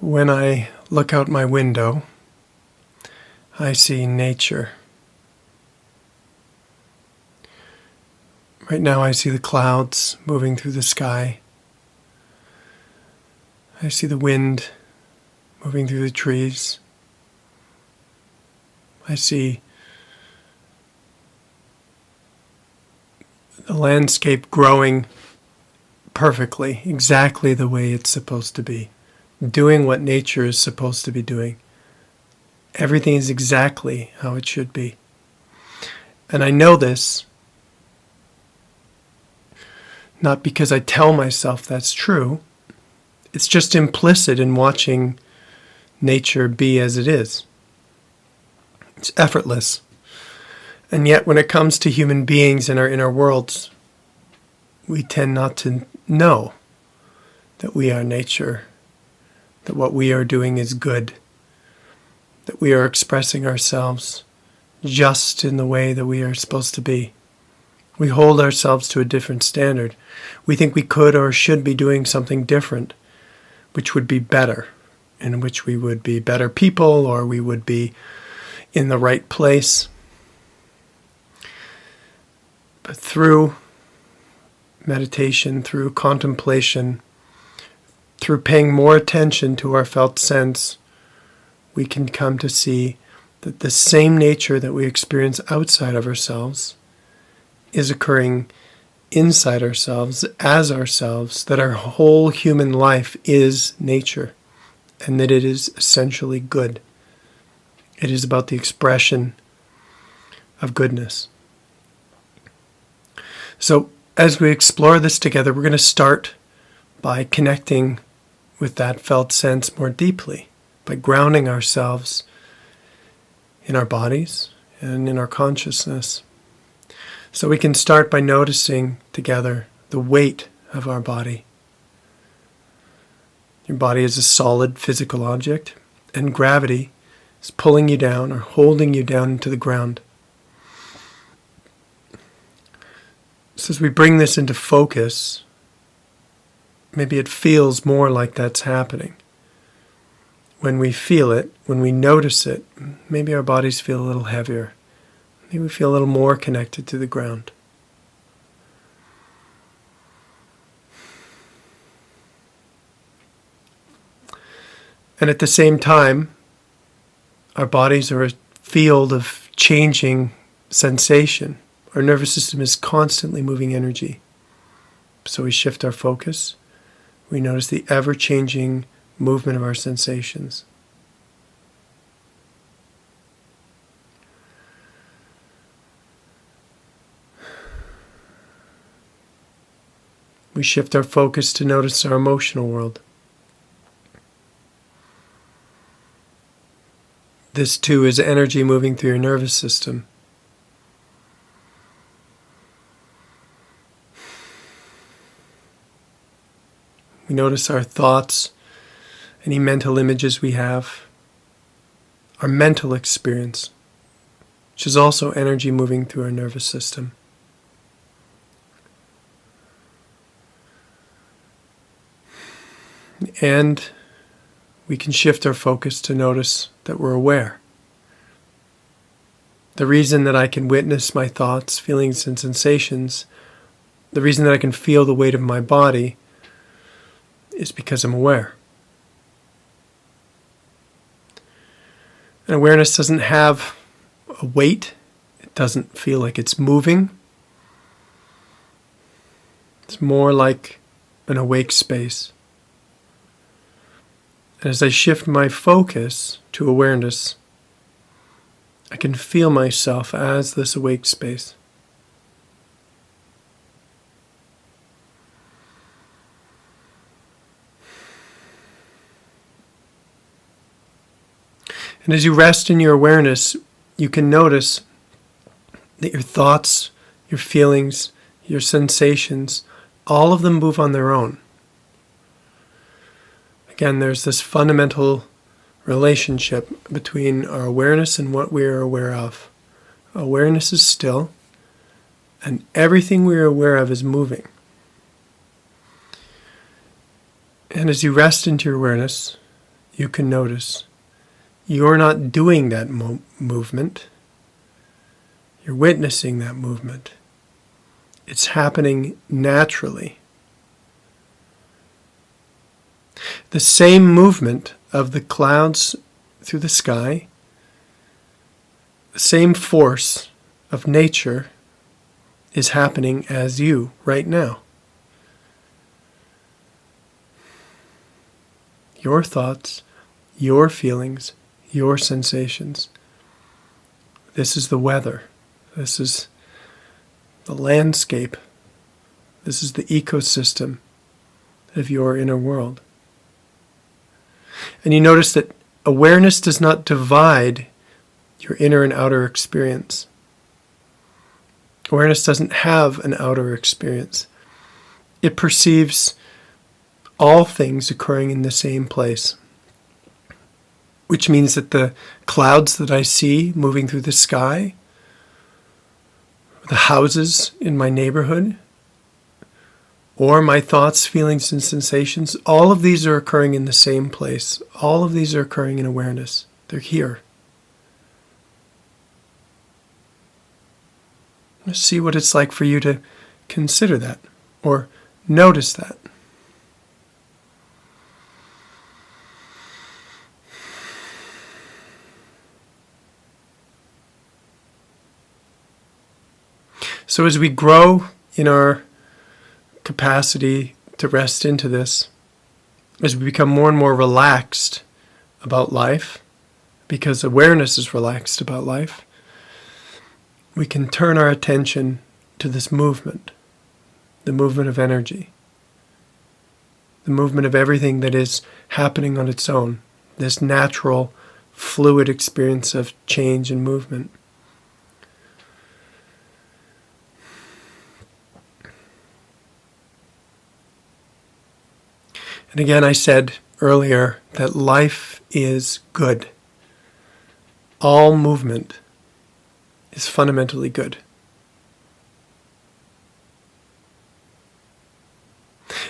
When I look out my window, I see nature. Right now I see the clouds moving through the sky. I see the wind moving through the trees. I see the landscape growing perfectly, exactly the way it's supposed to be, doing what nature is supposed to be doing. Everything is exactly how it should be. And I know this not because I tell myself that's true. It's just implicit in watching nature be as it is. It's effortless. And yet when it comes to human beings in our inner worlds, we tend not to know that we are nature, that what we are doing is good, that we are expressing ourselves just in the way that we are supposed to be. We hold ourselves to a different standard. We think we could or should be doing something different, which would be better, in which we would be better people or we would be in the right place. But through meditation, through contemplation, through paying more attention to our felt sense, we can come to see that the same nature that we experience outside of ourselves is occurring inside ourselves, as ourselves, that our whole human life is nature, and that it is essentially good. It is about the expression of goodness. So, as we explore this together, we're going to start by connecting with that felt sense more deeply, by grounding ourselves in our bodies and in our consciousness. So we can start by noticing together the weight of our body. Your body is a solid physical object, and gravity is pulling you down or holding you down into the ground. So as we bring this into focus, maybe it feels more like that's happening. When we feel it, when we notice it, maybe our bodies feel a little heavier. Maybe we feel a little more connected to the ground. And at the same time, our bodies are a field of changing sensation. Our nervous system is constantly moving energy. So we shift our focus. We notice the ever-changing movement of our sensations. We shift our focus to notice our emotional world. This too is energy moving through your nervous system. We notice our thoughts, any mental images we have, our mental experience, which is also energy moving through our nervous system. And we can shift our focus to notice that we're aware. The reason that I can witness my thoughts, feelings, and sensations, the reason that I can feel the weight of my body, is because I'm aware. And awareness doesn't have a weight. It doesn't feel like it's moving. It's more like an awake space. And as I shift my focus to awareness, I can feel myself as this awake space. And as you rest in your awareness, you can notice that your thoughts, your feelings, your sensations, all of them move on their own. Again, there's this fundamental relationship between our awareness and what we are aware of. Awareness is still, and everything we are aware of is moving. And as you rest into your awareness, you can notice. You're not doing that movement. You're witnessing that movement. It's happening naturally. The same movement of the clouds through the sky, the same force of nature is happening as you right now. Your thoughts, your feelings, your sensations. This is the weather. This is the landscape. This is the ecosystem of your inner world. And you notice that awareness does not divide your inner and outer experience. Awareness doesn't have an outer experience. It perceives all things occurring in the same place, which means that the clouds that I see moving through the sky, the houses in my neighborhood, or my thoughts, feelings, and sensations, all of these are occurring in the same place. All of these are occurring in awareness. They're here. Let's see what it's like for you to consider that or notice that. So as we grow in our capacity to rest into this, as we become more and more relaxed about life, because awareness is relaxed about life, we can turn our attention to this movement, the movement of energy, the movement of everything that is happening on its own, this natural, fluid experience of change and movement. And again, I said earlier that life is good. All movement is fundamentally good.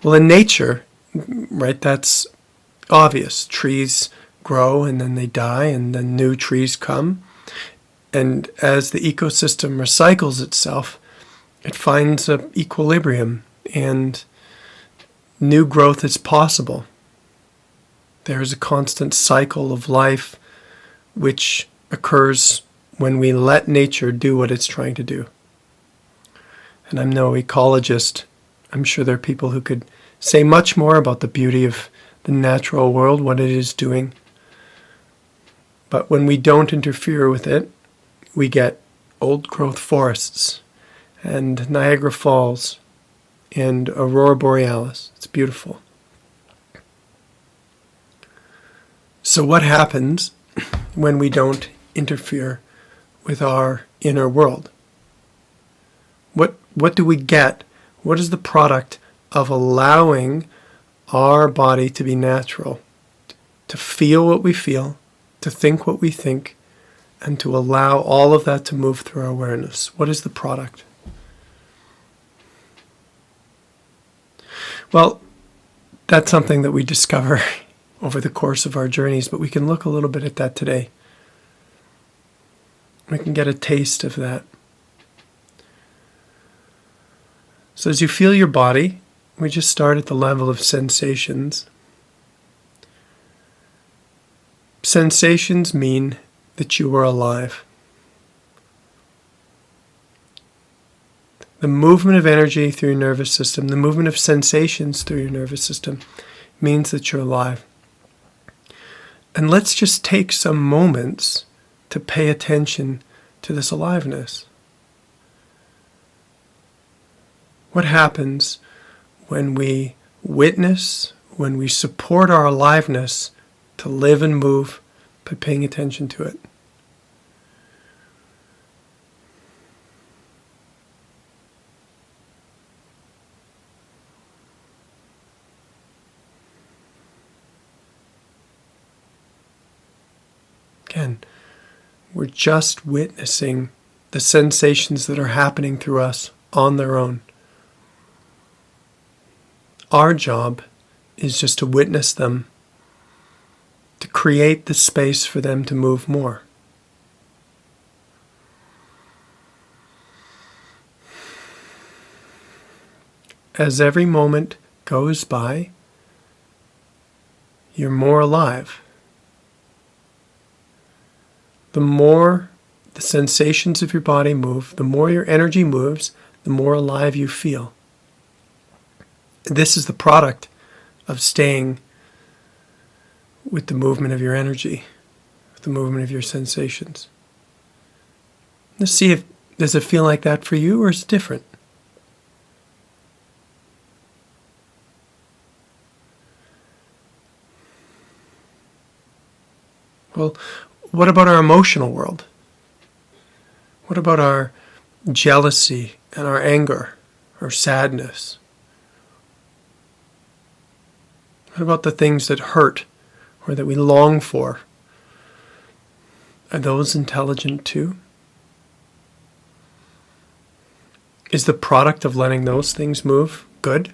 Well, in nature, right, that's obvious. Trees grow and then they die and then new trees come. And as the ecosystem recycles itself, it finds an equilibrium and new growth is possible. There is a constant cycle of life which occurs when we let nature do what it's trying to do. And I'm no ecologist. I'm sure there are people who could say much more about the beauty of the natural world, what it is doing. But when we don't interfere with it, we get old-growth forests and Niagara Falls and Aurora Borealis. It's beautiful. So what happens when we don't interfere with our inner world? What do we get? What is the product of allowing our body to be natural, to feel what we feel, to think what we think, and to allow all of that to move through our awareness? What is the product? Well, that's something that we discover over the course of our journeys, but we can look a little bit at that today. We can get a taste of that. So as you feel your body, we just start at the level of sensations. Sensations mean that you are alive. The movement of energy through your nervous system, the movement of sensations through your nervous system means that you're alive. And let's just take some moments to pay attention to this aliveness. What happens when we witness, when we support our aliveness to live and move by paying attention to it? Again, we're just witnessing the sensations that are happening through us on their own. Our job is just to witness them create the space for them to move more. As every moment goes by, you're more alive. The more the sensations of your body move, the more your energy moves, the more alive you feel. This is the product of staying with the movement of your energy, with the movement of your sensations. Let's see if, does it feel like that for you, or is it different? Well, what about our emotional world? What about our jealousy and our anger, our sadness? What about the things that hurt or that we long for? Are those intelligent too? Is the product of letting those things move good?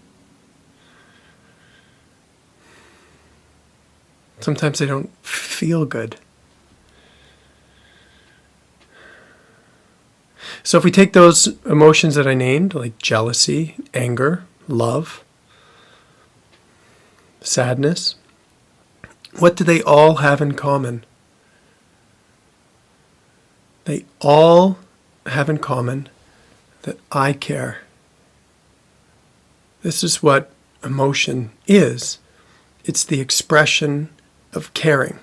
Sometimes they don't feel good. So if we take those emotions that I named, like jealousy, anger, love, sadness, what do they all have in common? They all have in common that I care. This is what emotion is. It's the expression of caring.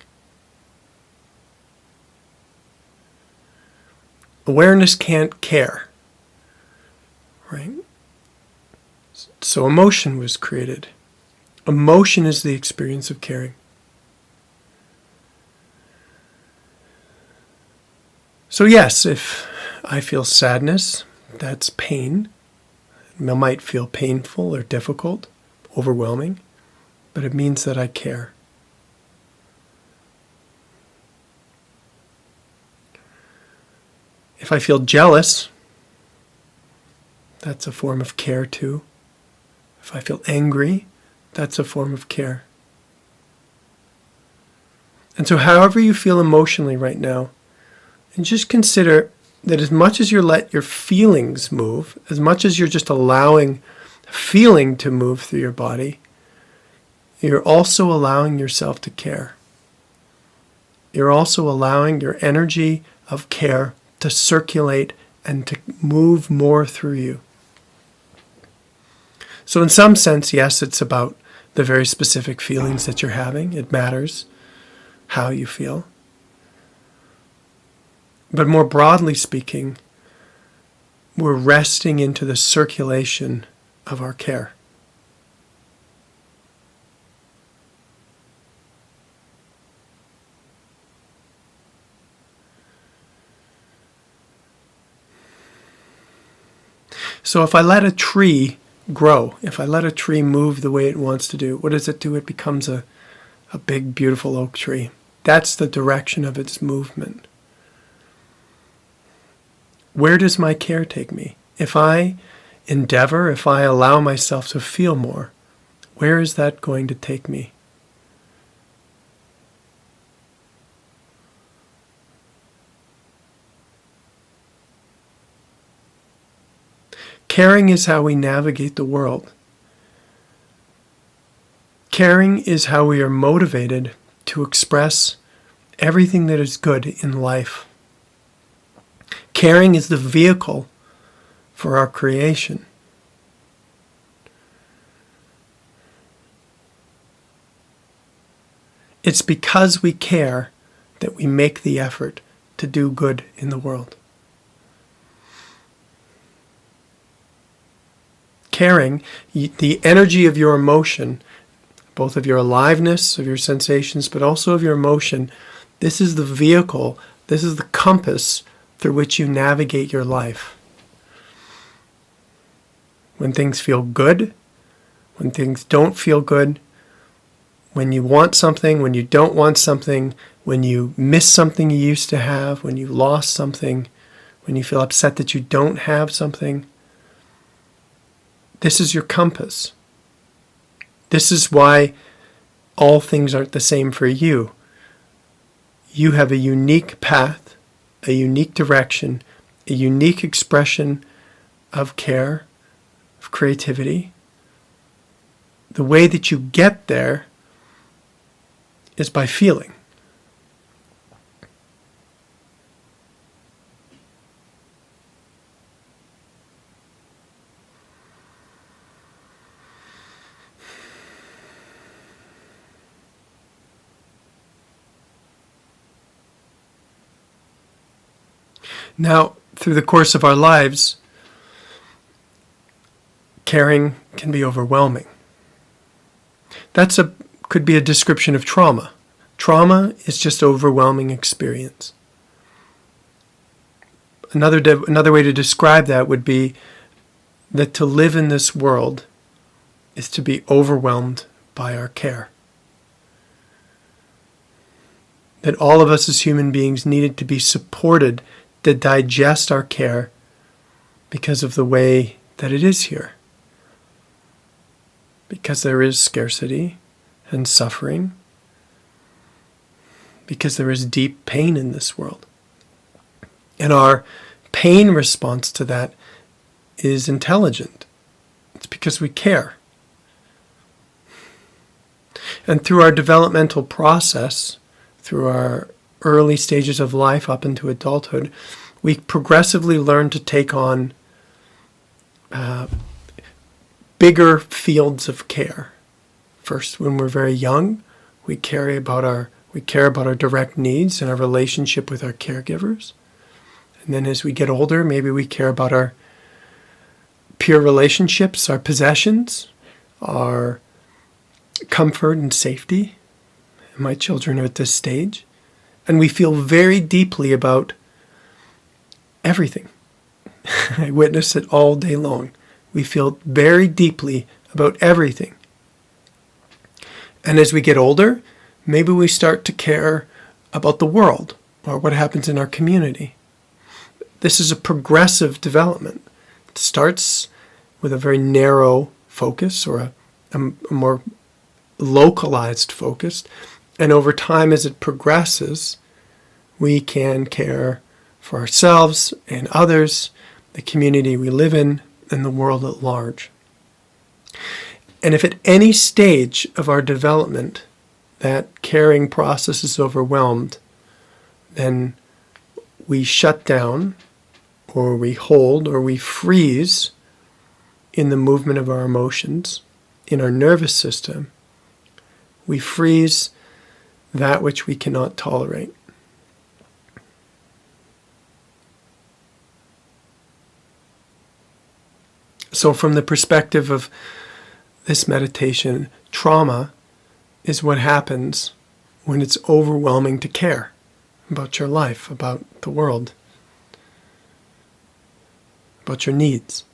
Awareness can't care, right? So emotion was created. Emotion is the experience of caring. So yes, if I feel sadness, that's pain. It might feel painful or difficult, overwhelming, but it means that I care. If I feel jealous, that's a form of care too. If I feel angry, that's a form of care. And so however you feel emotionally right now, and just consider that as much as you let your feelings move, as much as you're just allowing feeling to move through your body, you're also allowing yourself to care. You're also allowing your energy of care to circulate and to move more through you. So in some sense, yes, it's about the very specific feelings that you're having. It matters how you feel. But more broadly speaking, we're resting into the circulation of our care. So if I let a tree grow, if I let a tree move the way it wants to do, what does it do? It becomes a big, beautiful oak tree. That's the direction of its movement. Where does my care take me? If I endeavor, if I allow myself to feel more, where is that going to take me? Caring is how we navigate the world. Caring is how we are motivated to express everything that is good in life. Caring is the vehicle for our creation. It's because we care that we make the effort to do good in the world. Caring, the energy of your emotion, both of your aliveness, of your sensations, but also of your emotion, this is the vehicle, this is the compass through which you navigate your life. When things feel good, when things don't feel good, when you want something, when you don't want something, when you miss something you used to have, when you lost something, when you feel upset that you don't have something, this is your compass. This is why all things aren't the same for you. You have a unique path, a unique direction, a unique expression of care, of creativity. The way that you get there is by feeling. Now, through the course of our lives, caring can be overwhelming. Could be a description of trauma. Trauma is just overwhelming experience. Another way to describe that would be that to live in this world is to be overwhelmed by our care. That all of us as human beings needed to be supported to digest our care because of the way that it is here. Because there is scarcity and suffering. Because there is deep pain in this world. And our pain response to that is intelligent. It's because we care. And through our developmental process, through our early stages of life up into adulthood, we progressively learn to take on bigger fields of care. First, when we're very young, we care about our direct needs and our relationship with our caregivers. And then as we get older, maybe we care about our peer relationships, our possessions, our comfort and safety. My children are at this stage. And we feel very deeply about everything. I witness it all day long. We feel very deeply about everything. And as we get older, maybe we start to care about the world or what happens in our community. This is a progressive development. It starts with a very narrow focus or a more localized focus. And over time, as it progresses, we can care for ourselves and others, the community we live in, and the world at large. And if at any stage of our development that caring process is overwhelmed, then we shut down, or we hold, or we freeze in the movement of our emotions, in our nervous system. We freeze that which we cannot tolerate. So from the perspective of this meditation, trauma is what happens when it's overwhelming to care about your life, about the world, about your needs.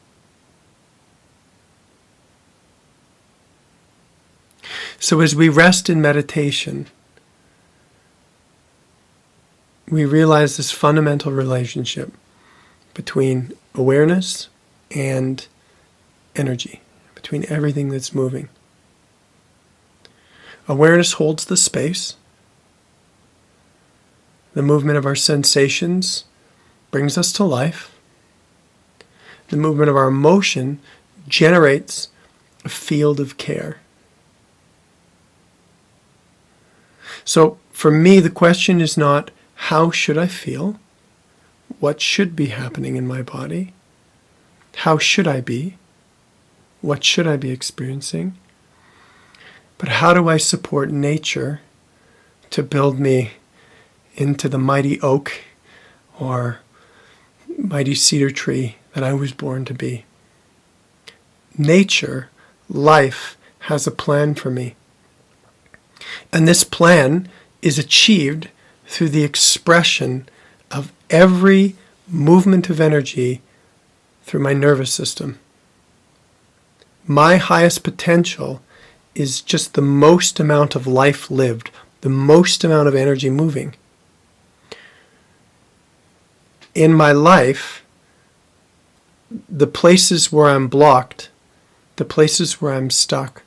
So as we rest in meditation, we realize this fundamental relationship between awareness and energy, between everything that's moving. Awareness holds the space. The movement of our sensations brings us to life. The movement of our emotion generates a field of care. So for me, the question is not, how should I feel? What should be happening in my body? How should I be? What should I be experiencing? But how do I support nature to build me into the mighty oak or mighty cedar tree that I was born to be? Nature, life, has a plan for me. And this plan is achieved through the expression of every movement of energy through my nervous system. My highest potential is just the most amount of life lived, the most amount of energy moving. In my life, the places where I'm blocked, the places where I'm stuck,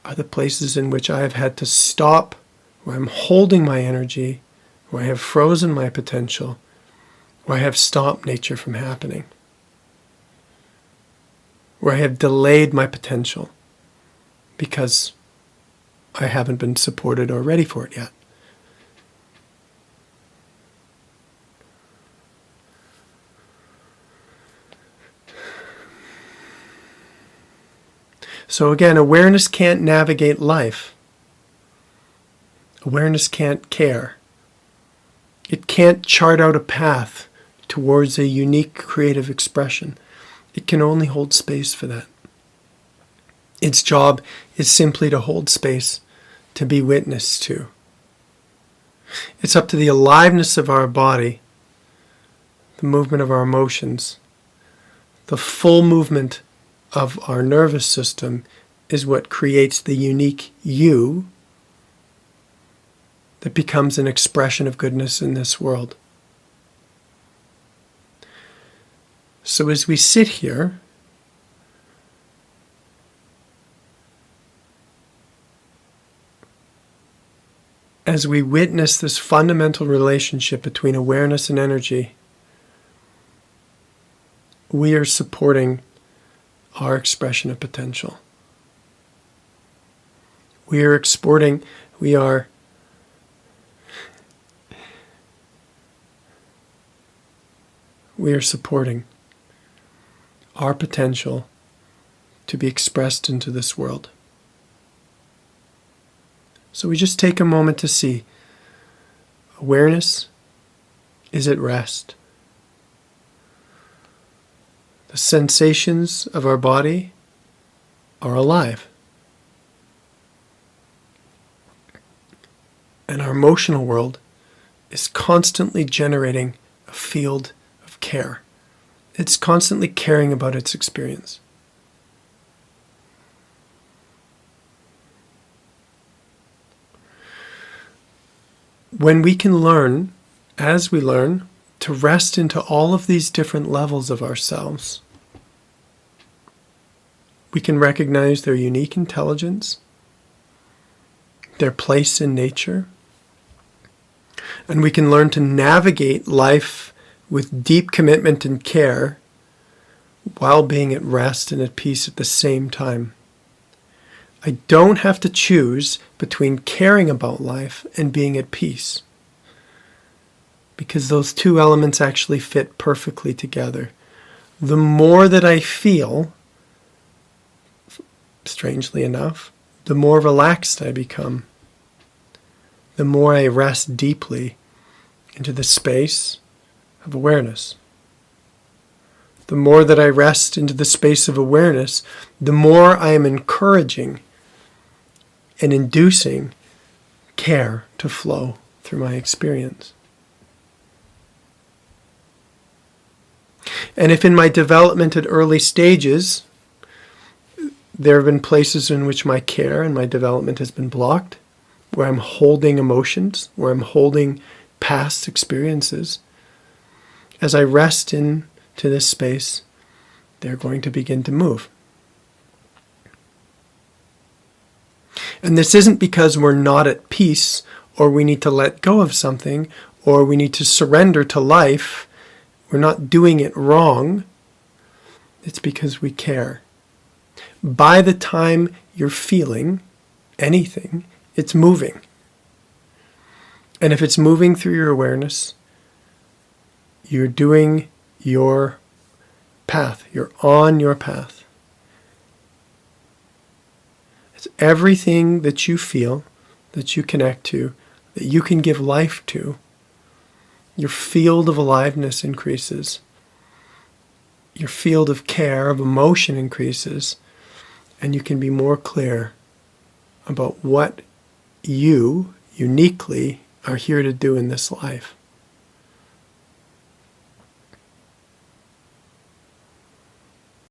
are the places in which I have had to stop, where I'm holding my energy, where I have frozen my potential, where I have stopped nature from happening, where I have delayed my potential because I haven't been supported or ready for it yet. So again, awareness can't navigate life. Awareness can't care. It can't chart out a path towards a unique creative expression. It can only hold space for that. Its job is simply to hold space, to be witness to. It's up to the aliveness of our body, the movement of our emotions, the full movement of our nervous system is what creates the unique you that becomes an expression of goodness in this world. So as we sit here, as we witness this fundamental relationship between awareness and energy, we are supporting our expression of potential. We are supporting our potential to be expressed into this world. So we just take a moment to see awareness is at rest. The sensations of our body are alive. And our emotional world is constantly generating a field of care. It's constantly caring about its experience. When we can learn, as we learn, to rest into all of these different levels of ourselves, we can recognize their unique intelligence, their place in nature, and we can learn to navigate life with deep commitment and care while being at rest and at peace at the same time. I don't have to choose between caring about life and being at peace, because those two elements actually fit perfectly together. The more that I feel, strangely enough, the more relaxed I become. The more I rest deeply into the space of awareness. The more that I rest into the space of awareness, the more I am encouraging and inducing care to flow through my experience. And if in my development at early stages, there have been places in which my care and my development has been blocked, where I'm holding emotions, where I'm holding past experiences, as I rest into this space, they're going to begin to move. And this isn't because we're not at peace, or we need to let go of something, or we need to surrender to life. We're not doing it wrong. It's because we care. By the time you're feeling anything, it's moving. And if it's moving through your awareness, you're doing your path. You're on your path. It's everything that you feel, that you connect to, that you can give life to. Your field of aliveness increases. Your field of care, of emotion increases. And you can be more clear about what you uniquely are here to do in this life.